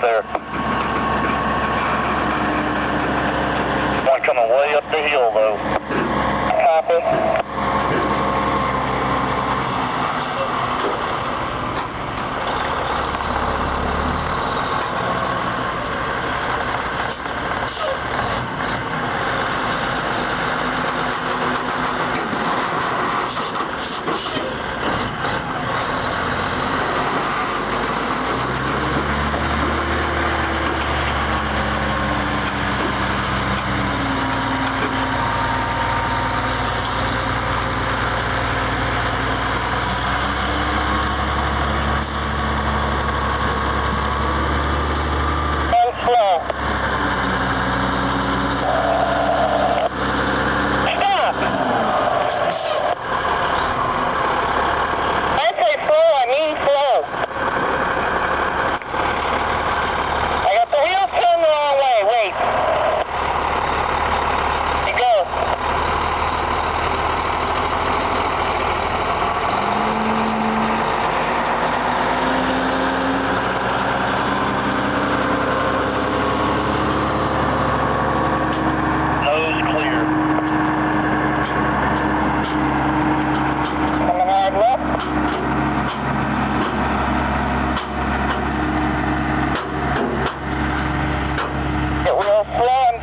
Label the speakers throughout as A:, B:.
A: there. One coming way up the hill, though. Copy.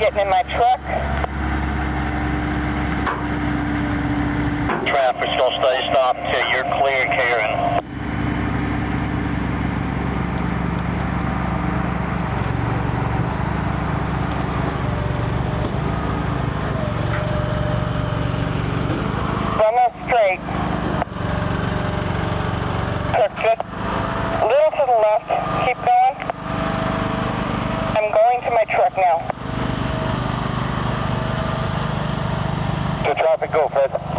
A: Getting in my truck. Traffic's gonna stay stopped until you're clear, Karen. Run up straight. Just a little to the left. Keep going. I'm going to my truck now. To traffic, go, Fred.